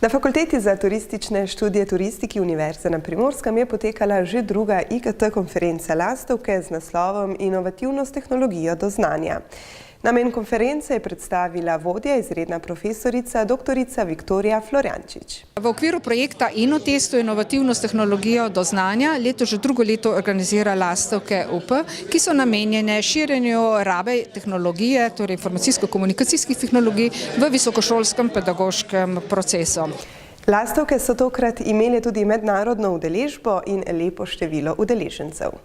Na Fakulteti za turistične študije turistiki Univerze na Primorskem je potekala že druga IKT konferenca Lastovke z naslovom Inovativnost tehnologijo do znanja. Namen konference je predstavila vodja, izredna profesorica dr. Viktorija Florjančič. V okviru projekta InnoTestu Inovativnost tehnologijo do znanja leto že drugo leto organizira Lastovke UP, ki so namenjene širjenju rabe tehnologije, torej informacijsko-komunikacijskih tehnologij v visokošolskem pedagoškem procesu. Lastovke so tokrat imele tudi mednarodno udeležbo in lepo število udeležencev.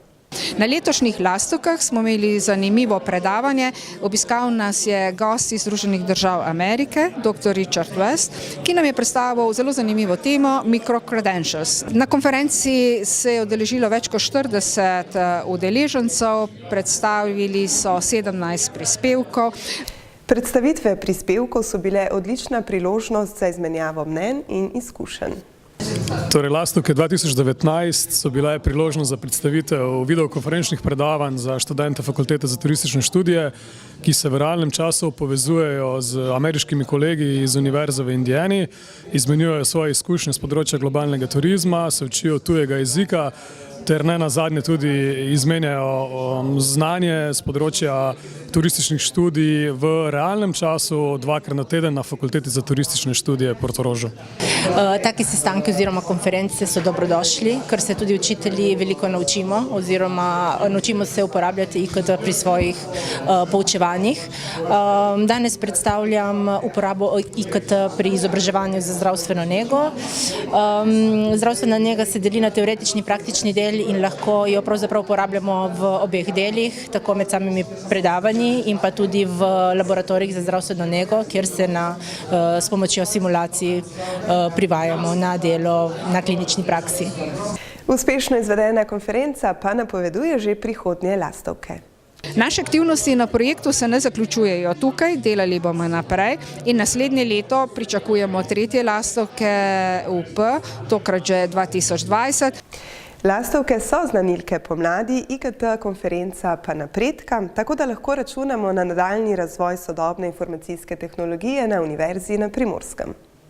Na letošnjih Lastovkah smo imeli zanimivo predavanje. Obiskal nas je gost iz Združenih držav Amerike, dr. Richard West, ki nam je predstavil zelo zanimivo temo Micro-credentials. Na konferenci se je udeležilo več kot 40 udeležencev, predstavili so 17 prispevkov. Predstavitve prispevkov so bile odlična priložnost za izmenjavo mnenj in izkušenj. Torej, Lastovke 2019 so bile priložnost za predstavitev videokonferenčnih predavanj za študente Fakultete za turistične študije, ki se v realnem času povezujejo z ameriškimi kolegi iz Univerze v Indijani, izmenjujejo svoje izkušnje z področja globalnega turizma, se učijo tujega jezika, ter ne nazadnje tudi izmenjajo znanje z področja turističnih študij v realnem času dvakrat na teden na Fakulteti za turistične študije Portorožu. Taki sestanki oziroma konference so dobrodošli, ker se tudi učitelji veliko naučimo oziroma naučimo se uporabljati IKT pri svojih poučevanjih. Danes predstavljam uporabo IKT pri izobraževanju za zdravstveno nego. Zdravstvena nega se deli na teoretični in praktični del in lahko jo pravzaprav uporabljamo v obeh delih, tako med samimi predavanji in pa tudi v laboratorijih za zdravstveno nego, kjer se s pomočjo simulacij privajamo na delo na klinični praksi. Uspešno izvedena konferenca pa napoveduje že prihodnje Lastovke. Naše aktivnosti na projektu se ne zaključujejo tukaj, delali bomo naprej in naslednje leto pričakujemo tretje Lastovke UP, tokrat že 2020. Lastovke so znanilke pomladi, IKT konferenca pa napredka, tako da lahko računamo na nadaljnji razvoj sodobne informacijske tehnologije na Univerzi na Primorskem.